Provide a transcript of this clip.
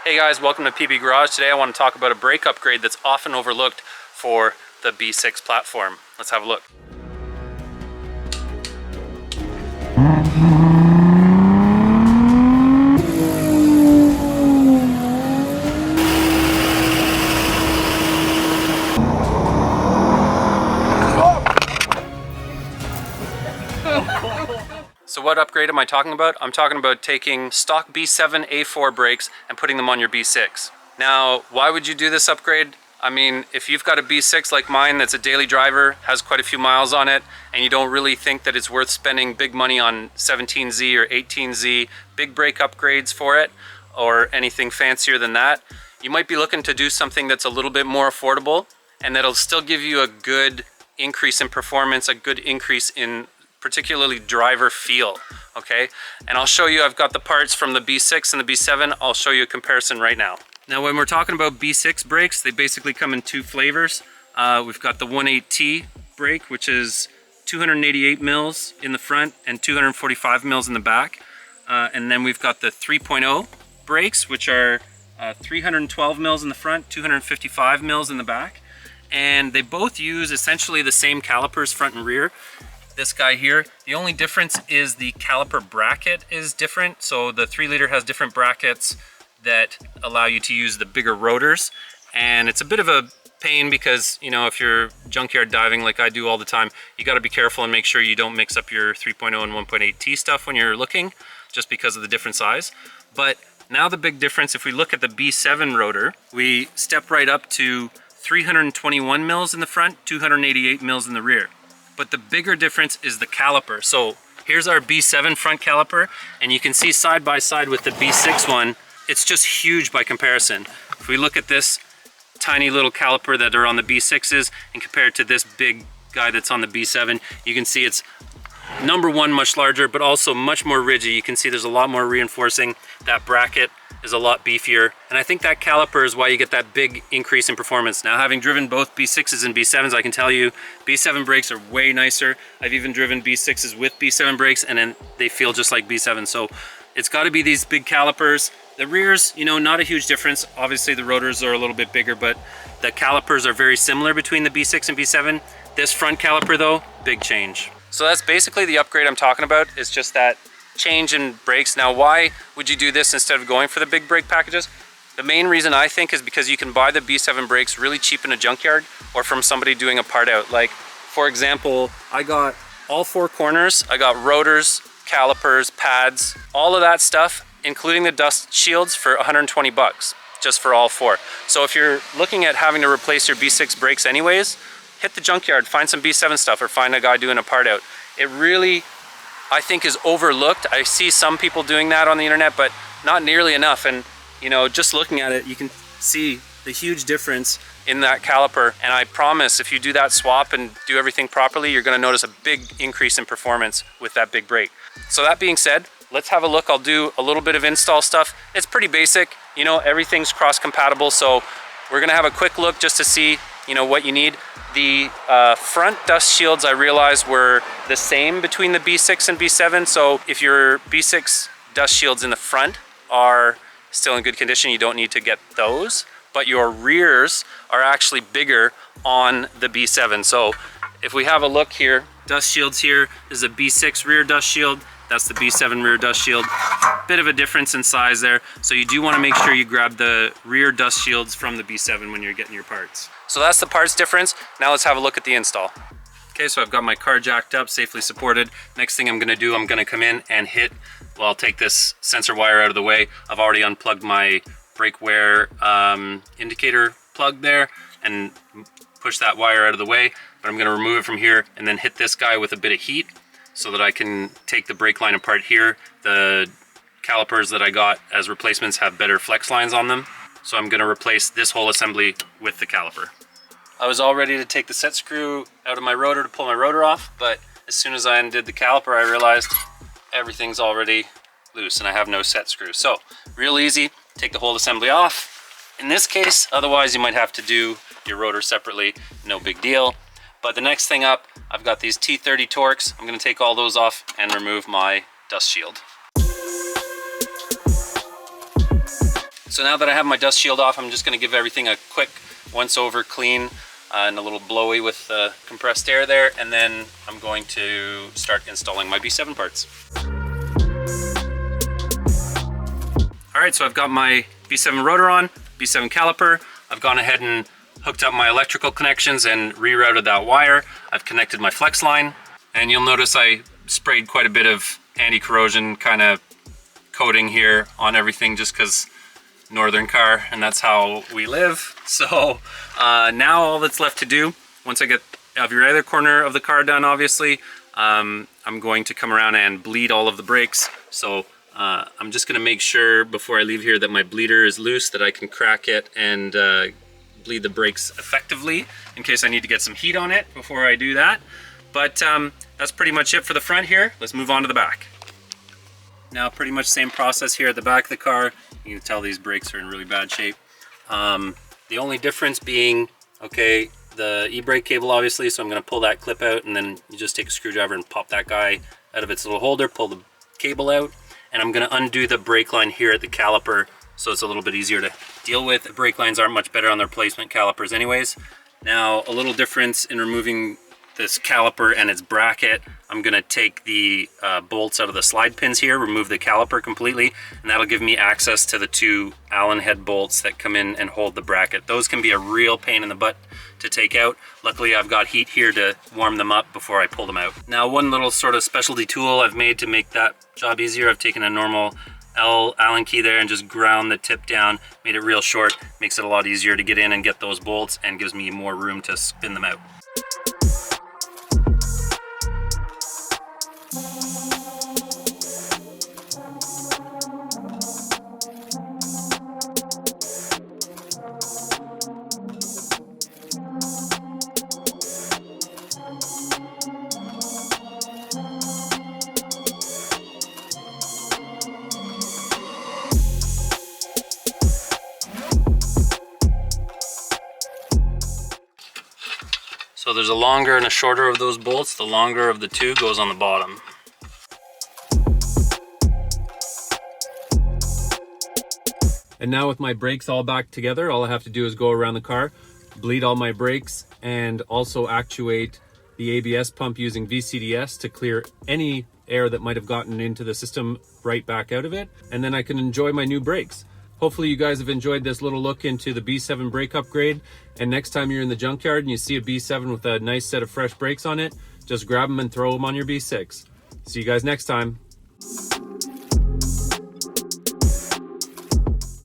Hey guys, welcome to PB Garage. Today I want to talk about a brake upgrade that's often overlooked for the B6 platform. Let's have a look. So what upgrade am I talking about? I'm talking about taking stock B7 A4 brakes and putting them on your B6. Now, why would you do this upgrade? I mean, if you've got a B6 like mine that's a daily driver, has quite a few miles on it, and you don't really think that it's worth spending big money on 17Z or 18Z big brake upgrades for it, or anything fancier than that, you might be looking to do something that's a little bit more affordable, and that'll still give you a good increase in performance, a good increase in particularly driver feel, okay? And I'll show you, I've got the parts from the B6 and the B7. I'll show you a comparison right now. Now, when we're talking about B6 brakes, they basically come in two flavors. We've got the 18T brake, which is 288 mils in the front and 245 mils in the back. And then we've got the 3.0 brakes, which are 312 mils in the front, 255 mils in the back. And they both use essentially the same calipers front and rear. This guy here, the only difference is the caliper bracket is different. So the 3-liter has different brackets that allow you to use the bigger rotors. And it's a bit of a pain because, you know, if you're junkyard diving like I do all the time, you got to be careful and make sure you don't mix up your 3.0 and 1.8T stuff when you're looking, just because of the different size. But now the big difference, if we look at the B7 rotor, we step right up to 321 mils in the front, 288 mils in the rear. But the bigger difference is the caliper. So here's our B7 front caliper, and you can see side by side with the B6 one, it's just huge by comparison. If we look at this tiny little caliper that are on the B6s and compare it to this big guy that's on the B7, you can see it's number one, much larger, but also much more rigid. You can see there's a lot more reinforcing. That bracket is a lot beefier. And I think that caliper is why you get that big increase in performance. Now, having driven both B6s and B7s, I can tell you B7 brakes are way nicer. I've even driven B6s with B7 brakes, and then they feel just like B7. So it's got to be these big calipers. The rears, you know, not a huge difference. Obviously the rotors are a little bit bigger, but the calipers are very similar between the B6 and B7. This front caliper though, big change. So that's basically the upgrade I'm talking about. It's just that change in brakes. Now, why would you do this instead of going for the big brake packages? The main reason I think is because you can buy the B7 brakes really cheap in a junkyard or from somebody doing a part out. Like, for example, I got all 4 corners. I got rotors, calipers, pads, all of that stuff, including the dust shields, for 120 bucks just for all 4. So if you're looking at having to replace your B6 brakes anyways, hit the junkyard, find some B7 stuff, or find a guy doing a part out. It really, I think, is overlooked. I see some people doing that on the internet, but not nearly enough. And, you know, just looking at it, you can see the huge difference in that caliper. And I promise, if you do that swap and do everything properly, you're gonna notice a big increase in performance with that big brake. So that being said, let's have a look. I'll do a little bit of install stuff. It's pretty basic. You know, everything's cross-compatible. So we're gonna have a quick look just to see, you know, what you need. The front dust shields, I realized, were the same between the B6 and B7. So if your B6 dust shields in the front are still in good condition, you don't need to get those. But your rears are actually bigger on the B7. So if we have a look here, dust shields here, this is a B6 rear dust shield. That's the B7 rear dust shield. Bit of a difference in size there. So you do want to make sure you grab the rear dust shields from the B7 when you're getting your parts. So that's the parts difference. Now let's have a look at the install. Okay, so I've got my car jacked up, safely supported. Next thing I'm gonna do, I'm gonna come in and hit, well, I'll take this sensor wire out of the way. I've already unplugged my brake wear indicator plug there and push that wire out of the way. But I'm gonna remove it from here and then hit this guy with a bit of heat so that I can take the brake line apart here. The calipers that I got as replacements have better flex lines on them. So I'm gonna replace this whole assembly with the caliper. I was all ready to take the set screw out of my rotor to pull my rotor off, but as soon as I undid the caliper, I realized everything's already loose and I have no set screw. So real easy, take the whole assembly off. In this case, otherwise you might have to do your rotor separately, no big deal. But the next thing up, I've got these T30 Torx. I'm gonna take all those off and remove my dust shield. So now that I have my dust shield off, I'm just going to give everything a quick once over clean and a little blowy with the compressed air there, and then I'm going to start installing my B7 parts. Alright, so I've got my B7 rotor on, B7 caliper. I've gone ahead and hooked up my electrical connections and rerouted that wire. I've connected my flex line, and you'll notice I sprayed quite a bit of anti-corrosion kind of coating here on everything just because northern car and that's how we live. So now all that's left to do, once I get every other corner of the car done, obviously, I'm going to come around and bleed all of the brakes. So I'm just gonna make sure before I leave here that my bleeder is loose, that I can crack it and bleed the brakes effectively in case I need to get some heat on it before I do that. But that's pretty much it for the front here. Let's move on to the back. Now pretty much same process here at the back of the car. You can tell these brakes are in really bad shape. The only difference being, okay, the e-brake cable obviously, so I'm going to pull that clip out, and then you just take a screwdriver and pop that guy out of its little holder, pull the cable out, and I'm going to undo the brake line here at the caliper so it's a little bit easier to deal with. The brake lines aren't much better on their replacement calipers anyways. Now a little difference in removing this caliper and its bracket, I'm gonna take the bolts out of the slide pins here, remove the caliper completely, and that'll give me access to the two Allen head bolts that come in and hold the bracket. Those can be a real pain in the butt to take out. Luckily I've got heat here to warm them up before I pull them out. Now one little sort of specialty tool I've made to make that job easier, I've taken a normal Allen key there and just ground the tip down, made it real short, makes it a lot easier to get in and get those bolts and gives me more room to spin them out. So there's a longer and a shorter of those bolts. The longer of the two goes on the bottom. And now with my brakes all back together, all I have to do is go around the car, bleed all my brakes, and also actuate the ABS pump using VCDS to clear any air that might have gotten into the system right back out of it. And then I can enjoy my new brakes. Hopefully you guys have enjoyed this little look into the B7 brake upgrade, and next time you're in the junkyard and you see a B7 with a nice set of fresh brakes on it, just grab them and throw them on your B6. See you guys next time.